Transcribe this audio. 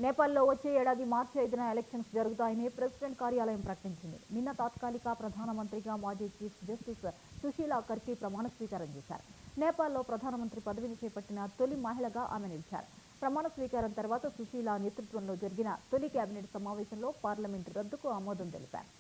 నేపాల్లో వచ్చే ఏడాది మార్చి 5న ఎలక్షన్స్ జరుగుతాయని ప్రెసిడెంట్ కార్యాలయం ప్రకటించింది. నిన్న తాత్కాలిక ప్రధానమంత్రిగా మాజీ చీఫ్ జస్టిస్ సుశీలా కర్కి ప్రమాణ స్వీకారం చేశారు. నేపాల్లో ప్రధానమంత్రి పదవిని చేపట్టిన తొలి మహిళగా ఆమె నిలిచారు. ప్రమాణ స్వీకారం తర్వాత సుశీలా నేతృత్వంలో జరిగిన తొలి కేబినెట్ సమావేశంలో పార్లమెంటు రద్దుకు ఆమోదం తెలిపారు.